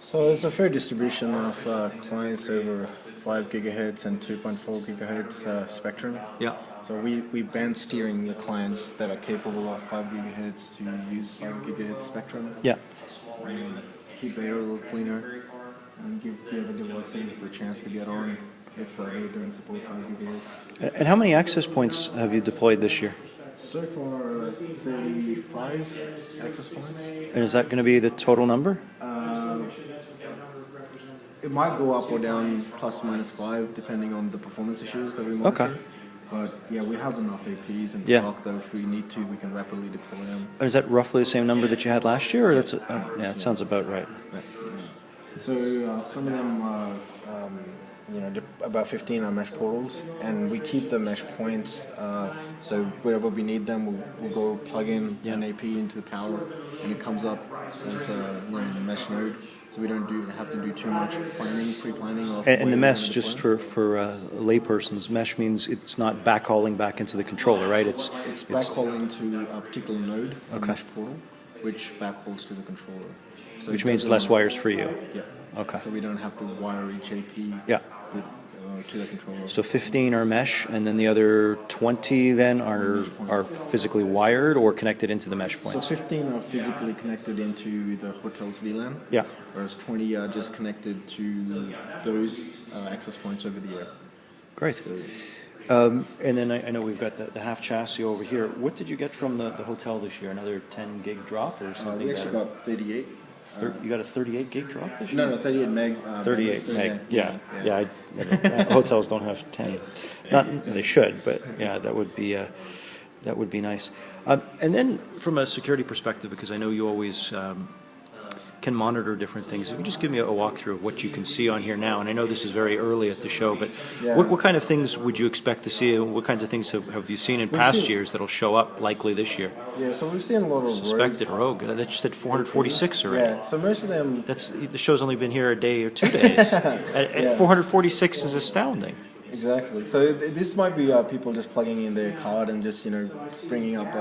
So there's a fair distribution of clients over 5 gigahertz and 2.4 gigahertz spectrum. Yeah. So we band steering the clients that are capable of 5 gigahertz to use 5 gigahertz spectrum. Yeah. Keep the air a little cleaner and give the other devices a chance to get on if they don't support 5 gigahertz. And how many access points have you deployed this year? So far, 35 access points. And is that going to be the total number? It might go up or down plus minus 5 depending on the performance issues that we monitor. Okay. But yeah, we have enough APs in Yeah. stock that if we need to, we can rapidly deploy them. And is that roughly the same number that you had last year? Or that's yeah, it sounds about right. Yeah. So some of them, about 15 are mesh portals, and we keep the mesh points. So wherever we need them, we'll go plug in an AP into the power, and it comes up as a mesh node. So we don't have to do too much pre-planning. And the mesh, just for laypersons, mesh means it's not backhauling back into the controller, right? It's backhauling to a particular node, a mesh portal, which backhauls to the controller. So which means less wires for you. Yeah. Okay. So we don't have to wire each AP to the controller. So 15 are mesh, and then the other 20 then are physically wired or connected into the mesh points. So 15 are physically connected into the hotel's VLAN. Yeah. Whereas 20 are just connected to those access points over the air. Great. So, and then I know we've got the half chassis over here. What did you get from the hotel this year? Another 10 gig drop or something? we actually got 38. You got a 38 gig drop this year? No, 38 meg. 38 meg. Yeah. Hotels don't have 10. Not they should, but yeah, that would be nice. And then from a security perspective, because I know you always can monitor different things. If you can just give me a walkthrough of what you can see on here now, and I know this is very early at the show, but what kind of things would you expect to see, and what kinds of things have you seen in past years that'll show up likely this year? Yeah, so we've seen a lot of suspected rogue. That just said 446 already. Yeah, so most of them... The show's only been here a day or 2 days. 446 is astounding. Exactly. So this might be people just plugging in their card and just bringing up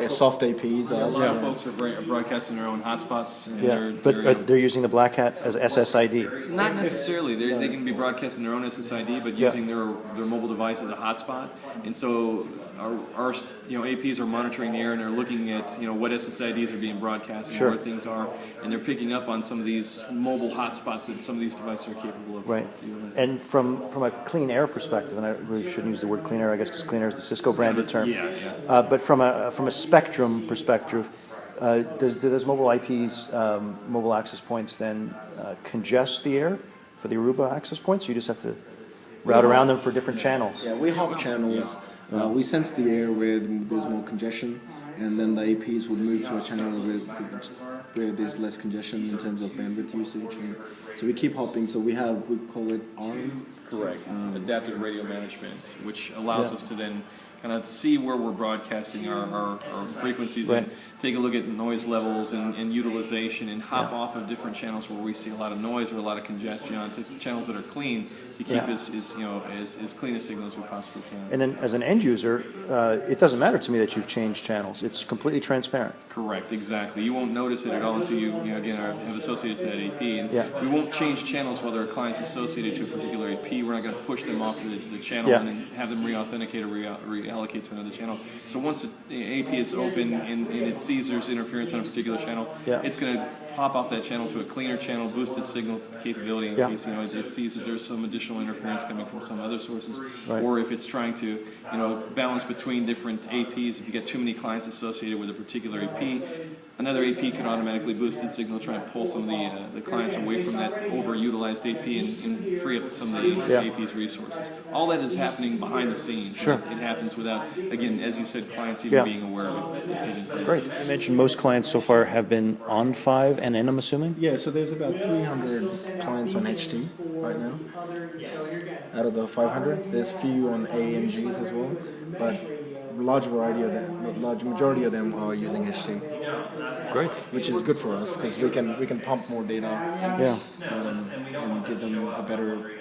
soft APs. A lot of folks are broadcasting their own hotspots. And they're using the Black Hat as SSID. Not necessarily. They can be broadcasting their own SSID, but using their mobile device as a hotspot. And so our APs are monitoring the air, and they're looking at what SSIDs are being broadcast and where things are, and they're picking up on some of these mobile hotspots that some of these devices are capable of. Right. And from a clean air perspective, and I really shouldn't use the word clean air, I guess, because clean air is the Cisco branded term. Yeah. But from a spectrum perspective, do those mobile IPs, mobile access points, then congest the air for the Aruba access points? Or you just have to route around them for different channels? Yeah, we hop channels. We sense the air where there's more congestion, and then the APs would move to a channel where there's less congestion in terms of bandwidth usage. And so we keep hopping. So we call it ARM. Correct. Adaptive radio management, which allows us to then kind of see where we're broadcasting our frequencies and take a look at noise levels and utilization and hop off of different channels where we see a lot of noise or a lot of congestion onto channels that are clean to keep as clean a signal as we possibly can. And then as an end user, it doesn't matter to me that you've changed channels. It's completely transparent. Correct, exactly. You won't notice it at all until you have associated to that AP. And we won't change channels while there are clients associated to a particular AP. We're not going to push them off the channel and then have them re-authenticate or reallocate to another channel. So once the AP is open and it sees there's interference on a particular channel, it's going to pop off that channel to a cleaner channel, boost its signal capability in case it sees that there's some additional interference coming from some other sources, or if it's trying to balance between different APs. If you get too many clients associated with a particular AP, another AP can automatically boost its signal, try and pull some of the clients away from that overutilized AP and free up some of the AP's resources. All that is happening behind the scenes. Sure. It happens without, again, as you said, clients even being aware of it taking place. Great. You mentioned most clients so far have been on 5 and N, I'm assuming? Yeah, so there's about 300 clients on HT right now. Out of the 500, there's few on A and Gs as well, but large majority of them are using HT. Great. Which is good for us because we can pump more data and give them a better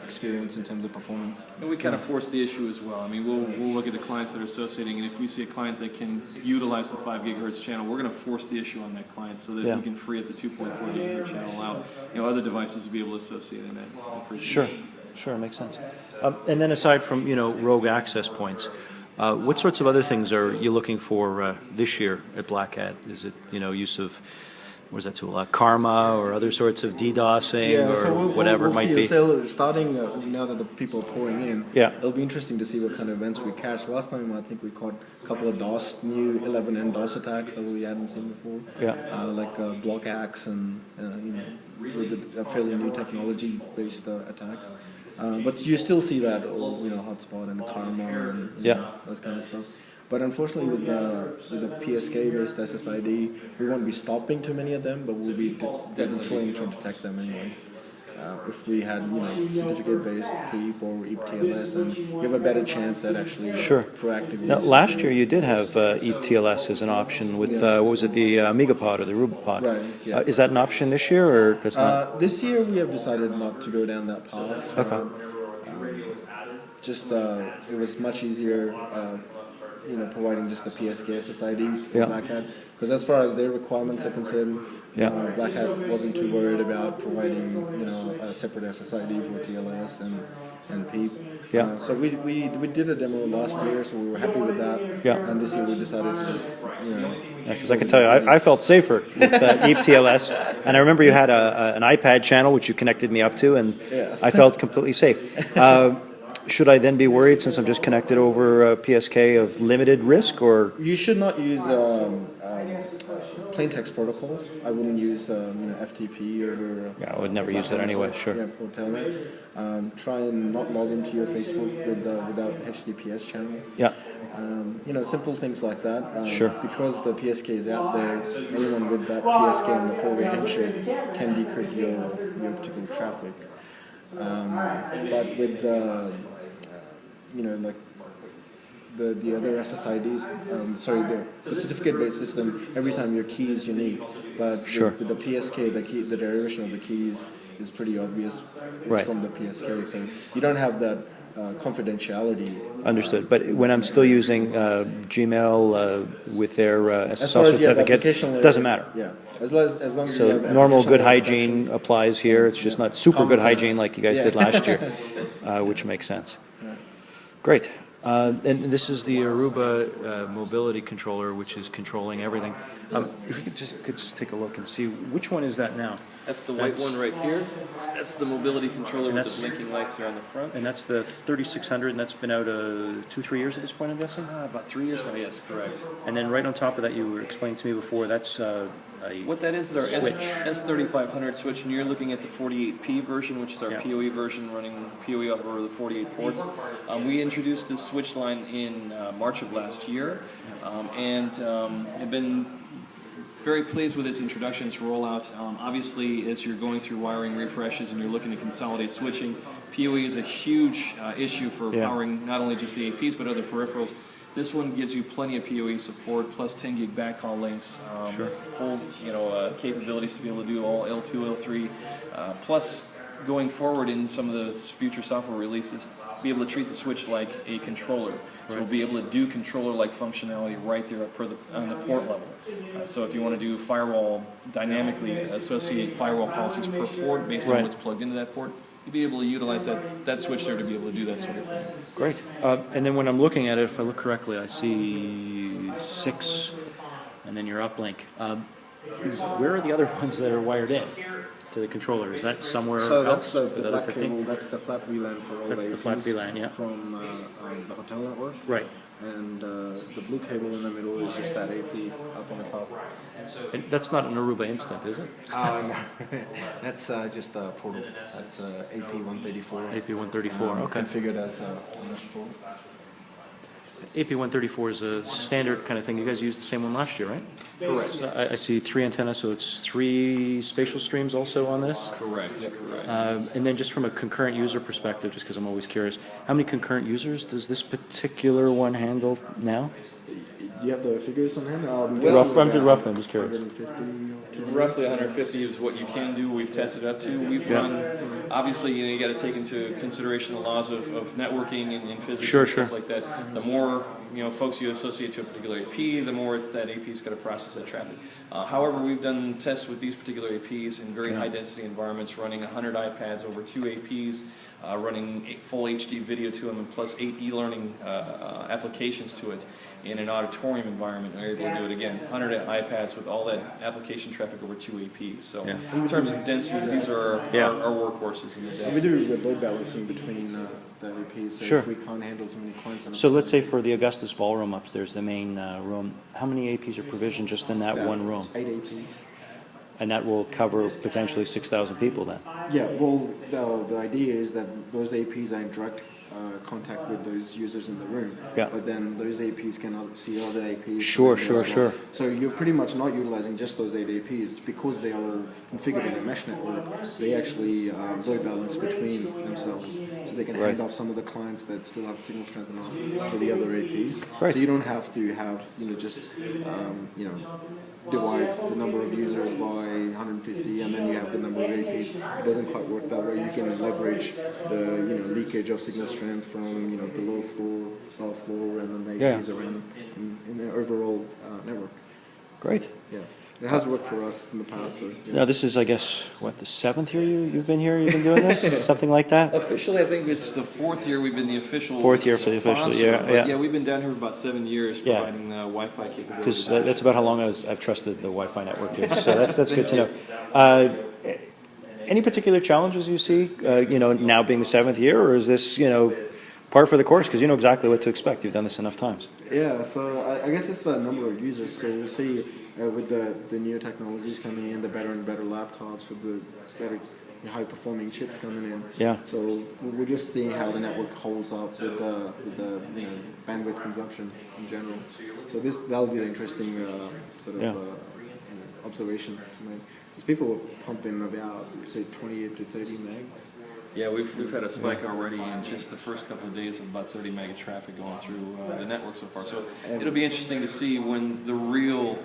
experience in terms of performance. And we kind of force the issue as well. I mean, we'll look at the clients that are associating, and if we see a client that can utilize the 5 gigahertz channel, we're going to force the issue on that client so that we can free up the 2.4 gigahertz channel out other devices will be able to associate in that. Sure, makes sense. And then aside from rogue access points, what sorts of other things are you looking for this year at Black Hat? Is it use of what is that tool? Karma or other sorts of DDoSing whatever it might be? So starting now that the people are pouring in, yeah, it'll be interesting to see what kind of events we catch. Last time I think we caught a couple of new 11N DOS attacks that we hadn't seen before. Yeah, like block hacks and a little bit fairly new technology-based attacks. But you still see that hotspot and Karma and that kind of stuff. But unfortunately, with the PSK-based SSID, we won't be stopping too many of them, but we'll be trying to detect them anyways. If we had certificate-based PEEP or EAP-TLS, then you have a better chance at actually proactively. Now, last year you did have EAP-TLS as an option with what was it, the Amigapod or the ArubaPod? Right. Yeah. Is that an option this year, or that's not? This year we have decided not to go down that path. Okay. It was much easier. Providing just the PSK SSID for Black Hat, because as far as their requirements are concerned, Black Hat wasn't too worried about providing a separate SSID for TLS and PEEP. Yeah. So we did a demo last year, so we were happy with that. Yeah. And this year we decided to just because I can tell you, I felt safer with EAP-TLS, and I remember you had an iPad channel which you connected me up to, and I felt completely safe. Should I then be worried, since I'm just connected over PSK, of limited risk, or? You should not use plain text protocols. I wouldn't use FTP or. I would never use that anyway. Sure. Yeah, or Telnet. Try and not log into your Facebook without HTTPS channel. Yeah. Simple things like that. Sure. Because the PSK is out there, anyone with that PSK and the four-way handshake can decrypt your particular traffic. But with like the other SSIDs, the certificate-based system, every time your key is unique. But with the PSK, the derivation of the keys is pretty obvious. It's from the PSK, so you don't have that confidentiality. Understood. But when I'm still using Gmail with their SSL certificate, it doesn't matter. Yeah. As long as so you have normal good hygiene applies here. It's just not super good hygiene like you guys did last year, which makes sense. Great. And this is the Aruba mobility controller, which is controlling everything. If you could just take a look and see, which one is that now? That's the white one right here. That's the mobility controller with the blinking lights here on the front. And that's the 3600, and that's been out 2-3 years at this point, I'm guessing? About 3 years now, yes, correct. And then right on top of that, you were explaining to me before, that's what that is our S3500 switch, and you're looking at the 48P version, which is our PoE version, running PoE over the 48 ports. We introduced this switch line in March of last year, and have been very pleased with its introduction, its rollout. Obviously, as you're going through wiring refreshes and you're looking to consolidate switching, PoE is a huge issue for powering not only just the APs but other peripherals. This one gives you plenty of PoE support, plus 10 gig backhaul links, full capabilities to be able to do all L2, L3, plus going forward in some of those future software releases, be able to treat the switch like a controller. So we'll be able to do controller-like functionality right there on the port level. So if you want to do firewall, dynamically associate firewall policies per port based on what's plugged into that port, you'll be able to utilize that switch there to be able to do that sort of thing. Great. And then when I'm looking at it, if I look correctly, I see 6, and then your uplink. Where are the other ones that are wired in to the controller? Is that somewhere else? So that's the black cable, that's the flat VLAN for all That's the flat VLAN, from the hotel network. Right. And the blue cable in the middle is just that AP up on the top. And that's not an Aruba instant, is it? No. That's just a portal. That's AP134. AP134, okay. Configured as a port. AP134 is a standard kind of thing. You guys used the same one last year, right? Correct. So I see 3 antennas, so it's 3 spatial streams also on this? Correct, correct. And then just from a concurrent user perspective, just because I'm always curious, how many concurrent users does this particular one handle now? Do you have the figures on hand? I'm just curious. 150. Roughly 150 is what you can do. We've tested up to. We've run, obviously, you got to take into consideration the laws of networking and physics and stuff like that. The more folks you associate to a particular AP, the more it's that AP's got to process that traffic. However, we've done tests with these particular APs in very high density environments, running 100 iPads over 2 APs, running full HD video to them, and plus 8 e-learning applications to it in an auditorium environment. We're able to do it again, 100 iPads with all that application traffic over 2 APs. So in terms of densities, these are our workhorses in the density. We do the load balancing between the APs, so if we can't handle too many clients. So let's say for the Augustus Ballroom upstairs, the main room, how many APs are provisioned just in that one room? 8 APs. And that will cover potentially 6,000 people then? Yeah, well, the idea is that those APs are in direct contact with those users in the room, but then those APs can see other APs. Sure. So you're pretty much not utilizing just those 8 APs because they are all configured in a mesh network. They actually load balance between themselves, so they can hand off some of the clients that still have signal strength enough to the other APs. Right. So you don't have to have just divide the number of users by 150 and then you have the number of APs. It doesn't quite work that way. You can leverage the leakage of signal strength from below floor, above floor, and then the APs around in the overall network. Great. Yeah. It has worked for us in the past. So, Now this is, I guess, what, the 7th year you've been here? You've been doing this? Something like that? Officially, I think it's the 4th year we've been the official 4th year for the official, sponsor, but we've been down here for about 7 years providing Wi-Fi capabilities. Because that's about how long I've trusted the Wi-Fi network here. So that's good to know. Any particular challenges you see, now being the 7th year, or is this, par for the course? Because you know exactly what to expect. You've done this enough times. Yeah, so I guess it's the number of users. So we'll see with the newer technologies coming in, the better and better laptops with the better high-performing chips coming in. Yeah. So we're just seeing how the network holds up with the bandwidth consumption in general. So that'll be the interesting observation to make. Because people were pumping about say 20 to 30 megs. Yeah, we've had a spike already in just the first couple of days of about 30 meg of traffic going through the network so far. So it'll be interesting to see when the real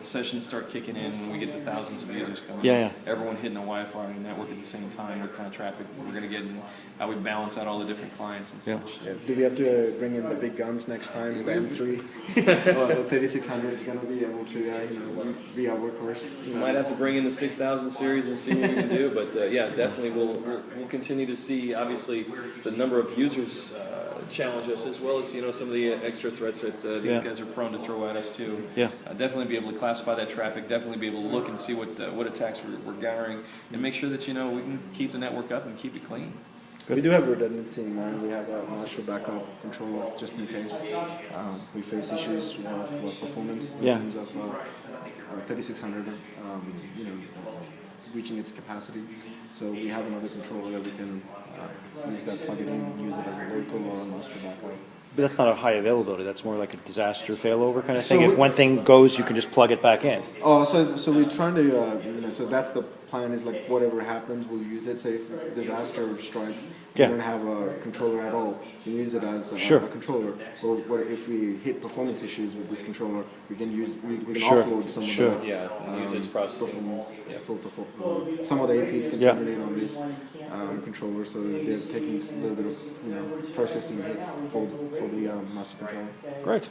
sessions start kicking in, when we get to thousands of users coming in, everyone hitting a Wi-Fi network at the same time, what kind of traffic we're going to get and how we balance out all the different clients and such. Yeah. Do we have to bring in the big guns next time, the M3? The 3600 is going to be able to be our workhorse. We might have to bring in the 6000 series and see what we can do, but definitely we'll continue to see, obviously, the number of users challenge us, as well as some of the extra threats that these guys are prone to throw at us too. Definitely be able to classify that traffic. Definitely be able to look and see what attacks we're garnering, and make sure that we can keep the network up and keep it clean. Good. We do have redundancy in mind. We have a master backup controller just in case we face issues with performance in terms of 3600. Reaching its capacity. So we have another controller that we can use that, plug it in, use it as a local or a master backup. But that's not a high availability. That's more like a disaster failover kind of thing. If one thing goes, you can just plug it back in. Oh, so we're trying to, so that's the plan is like whatever happens, we'll use it. Say if disaster strikes, we don't have a controller at all. We use it as a controller. Or what if we hit performance issues with this controller, we can offload some of the use its processing. Performance. Some of the APs can come in on this controller, so they're taking a little bit of processing hit for the master controller. Great.